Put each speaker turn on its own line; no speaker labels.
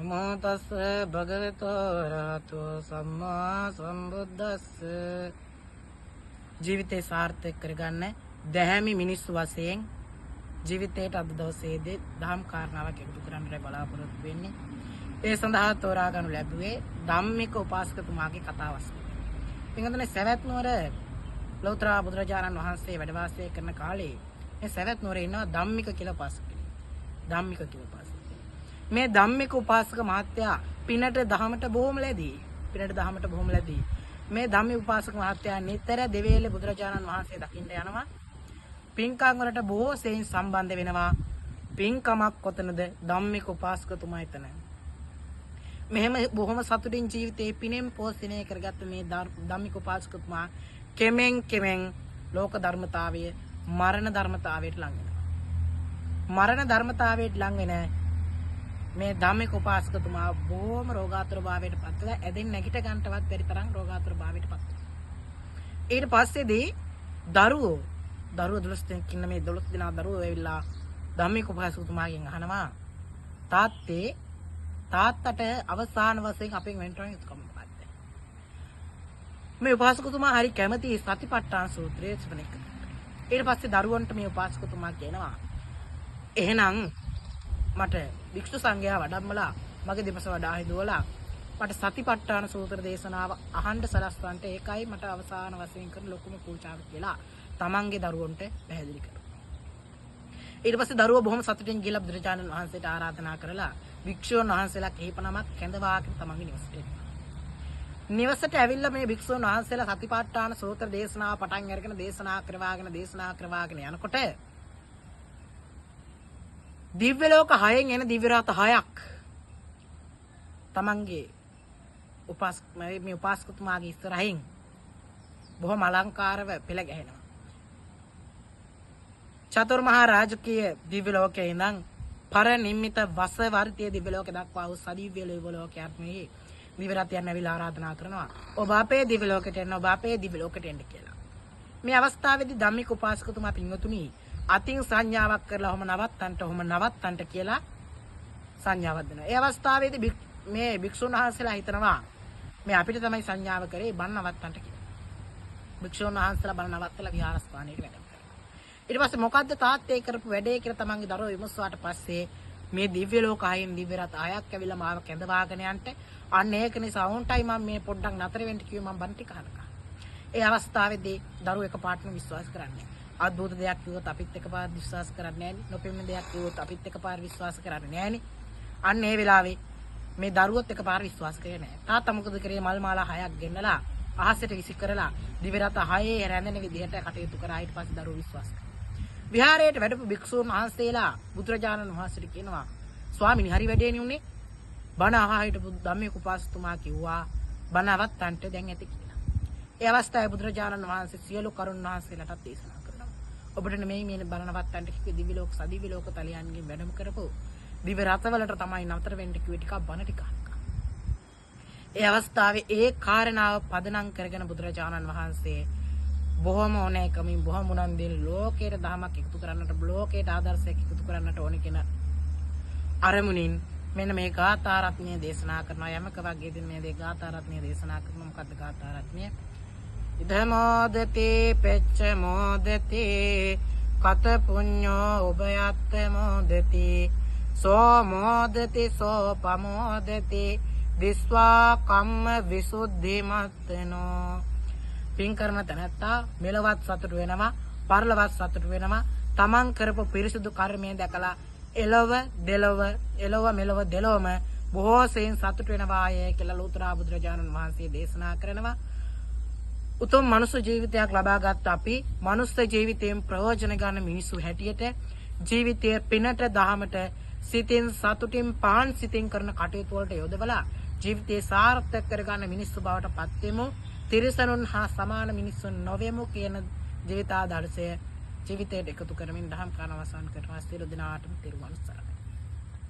නමෝ තස්ස භගවතෝ අරහතෝ සම්මා සම්බුද්දස්ස. ජීවිතේ සාර්ථක කරගන්න දැහැමි මිනිස්සු වශයෙන් ජීවිතයට අද දවසේදී දහම් කාරණාවක් එකතු කරන්නට බලාපොරොත්තු වෙන්නේ. ඒ සඳහා තෝරා ගන්නු ලැබුවේ ධම්මික උපාසකතුමාගේ කතාවස්. පින්වතුනි, සවැත් නුවර ලෞතර බුදුරජාණන් වහන්සේ වැඩ වාසය කරන කාලේ මේ සවැත් නුවර ඉන්නවා ධම්මික කියලා උපාසකෙක්. ධම්මික කියලා උපාසකෙක්. මේ ධම්මික උපාසක මහත්තයා පිනට දහමට බොහොම ලැබී. මේ ධම්මික උපාසක මහත්තයා නිතර දෙවේලේ බුදුරජාණන් වහන්සේ දකින්න යනවා. පින්කම් වලට බොහෝ සෙයින් සම්බන්ධ වෙනවා. පින්කමක් කොතනද? ධම්මික උපාසකතුමා එතන. මෙහෙම බොහොම සතුටින් ජීවිතේ පිනෙන් පෝෂණය කරගත්ත මේ ධම්මික උපාසකතුමා කෙමෙන් ලෝක ධර්මතාවය මරණ ධර්මතාවයට ලං වෙනවා. මරණ ධර්මතාවයට ලං වෙන මේ ධම්මික උපාසකතුමා බොහොම රෝගාතුර භාවයට පත් වෙලා ඇදෙන් නැගිට ගන්නටවත් බැරි තරම් රෝගාතුර භාවයට පත් වෙනවා. ඊට පස්සේදී දරුවෝ 12 දෙනෙක් ඉන්න මේ 12 දෙනා දරුවෝ ඇවිල්ලා ධම්මික උපාසකතුමාගෙන් අහනවා, තාත්තට අවසාන වශයෙන් අපෙන් වෙන්ටරන් යුතුකම මොකක්ද? මේ උපාසකතුමා හරි කැමති සතිපට්ඨාන සූත්‍රයේ ශ්‍රවණය කරනවා. ඊට පස්සේ දරුවන්ට මේ උපාසකතුමා කියනවා, එහෙනම් මට වික්ෂු සංඝයා වඩම්මලා මගේ දෙපස වඩා හිදුවලා මට සතිපට්ඨාන සූත්‍ර දේශනාව අහන්න සලස්වන්නට ඒකයි මට අවසාන වශයෙන් කරන ලොකුම පූජාව කියලා තමන්ගේ දරුවන්ට පැහැදිලි කරනවා. ඊට පස්සේ දරුවෝ බොහොම සතුටින් ගිහලා බුදුරජාණන් වහන්සේට ආරාධනා කරලා වික්ෂුන් වහන්සේලා කිහිපනමක් කැඳවාගෙන තමන්ගේ නිවසට එනවා. නිවසට ඇවිල්ලා මේ වික්ෂුන් වහන්සේලා සතිපට්ඨාන සූත්‍ර දේශනාව පටන් අරගෙන දේශනා කරවාගෙන යනකොට දිව්‍ය ලෝක 6න් එන දිව්‍ය රාත 6ක් තමන්ගේ මේ උපාසකතුමාගේ ඉස්සරහින් බොහොම අලංකාරව පෙළ ගැහෙනවා. චතුර්මහා රාජකීය දිව්‍ය ලෝකයේ ඉඳන් පරිනිම්මිත වසවර්තිය දිව්‍ය ලෝක දක්වා වූ සදිව්‍ය ලෝකයක් මේ දිව්‍ය රාතයන් ඇවිල්ලා ආරාධනා කරනවා, ඔබ අපේ දිව්‍ය ලෝකයට එන්න, ඔබ අපේ දිව්‍ය ලෝකයට එන්න කියලා. මේ අවස්ථාවේදී ධම්මික උපාසකතුමා පින්වතුනි අතින් සංඥාවක් කරලා ඔහම නවත්තන්ට කියලා සංඥාවක් දෙනවා. ඒ අවස්ථාවේදී මේ භික්ෂුන් වහන්සේලා හිතනවා මේ අපිට තමයි සංඥාව කරේ බණ නවත්තන්ට කියලා. භික්ෂුන් වහන්සේලා බණ නවත්තලා විහාරස්ථානයට වැඩම කරනවා. ඊට පස්සේ මොකද්ද තාත්තේ කරපු වැඩේ කියලා තමන්ගේ දරුවෝ විමසුවාට පස්සේ මේ දිව්‍ය ලෝක 6න් දිව්‍ය රත 6ක් ඇවිල්ලා මාව කැඳවාගෙන යන්න. අන්න ඒක නිසා වුන්ටයි මම මේ පොඩ්ඩක් නතර වෙන්න කිව්වේ, මම බණ ටික අහනවා. ඒ අවස්ථාවේදී දරුවෝ එකපාරටම විශ්වාස කරන්නේ. අද්භූත දෙයක් කිව්වොත් අපිත් එකපාර විශ්වාස කරන්නේ නැහැ නේ. නොපෙනෙන දෙයක් කිව්වොත් අපිත් එකපාර විශ්වාස කරන්නේ නැහැ නේ. අන්න ඒ වෙලාවේ මේ දරුවොත් එකපාර විශ්වාස කරේ නැහැ. තාත්තා මොකද කරේ? මල් මාලා 6ක් ගෙන්නලා අහසට විසි කරලා දිව්‍ය රත 6 රැඳෙන විදිහට කටයුතු කරා. ඊට පස්සේ දරුවෝ විශ්වාස කරා. විහාරයට වැඩපු භික්ෂූන් වහන්සේලා බුදුරජාණන් වහන්සේට කියනවා, ස්වාමීනි හරි වැඩේනේ උනේ. බණ අහා හිටපු ධම්මික උපාසකතුමා කිව්වා බණ අවත්තන්ට දැන් ඇති කියලා. ඒ අවස්ථාවේ බුදුරජාණන් වහන්සේ සියලු කරුණ වහන්සේලාට දේශනා කරනවා. ඔබට නෙමෙයි මේ බණ නවත්තන්ට කිව්වේ, දිව්‍ය ලෝක සදිව්‍ය ලෝක තලයන්ගෙන් වැඩම කරපො දිව්‍ය රතවලට තමයි නතර වෙන්න කිව්වේ, ටිකක් බණ ටික අහන්න. ඒ අවස්ථාවේ ඒ කාරණාව පදනම් කරගෙන බුදුරජාණන් වහන්සේ බොහොම ඕනෑකමින් බොහොම උනන්දුවෙන් ලෝකයට දහමක් එකතු කරන්නට, ලෝකයට ආදර්ශයක් එකතු කරන්නට ඕන කියන අරමුණින් මෙන්න මේ ගාථා රත්නය දේශනා කරනවා. යමක වගේදී මේ ගාථා රත්නය දේශනා කරනවා. මොකද්ද ගාථා රත්නය? ඉදමෝදති පෙච්ච මොදති කත පුඤ්ඤෝ උභයත්ත මොදති සෝ මොදති සෝ පමෝදති විස්වා කම්ම විසුද්ධිමත්නෝ. පින් කරන තැනැත්තා මෙලවත් සතුටු වෙනවා, පරලොවත් සතුටු වෙනවා. තමන් කරපු පිරිසුදු කර්මය දැකලා එළව මෙලව දෙලොවම බොහෝ සෙයින් සතුටු වෙනවා කියලා ලෝතර බුදුරජාණන් වහන්සේ දේශනා කරනවා. උතුම් මනුෂ්‍ය ජීවිතයක් ලබාගත් අපි මනුෂ්‍ය ජීවිතයෙන් ප්‍රයෝජන ගන්න මිනිසු හැටියට ජීවිතයේ පිනට දහමට සිතින් සතුටින් පාන් සිතින් කරන කටයුතු වලට යොදවලා ජීවිතේ සාර්ථක කරගන්න මිනිස්සු බවට පත් වෙමු. තිරිසනුන් හා සමාන මිනිසුන් නොවෙමු කියන ජීවිතාදර්ශය ජීවිතයට එකතු කරමින් දහම් කාරණා අවසන් කරනවා. සියලු දෙනාටම තිරුවන් සරණයි.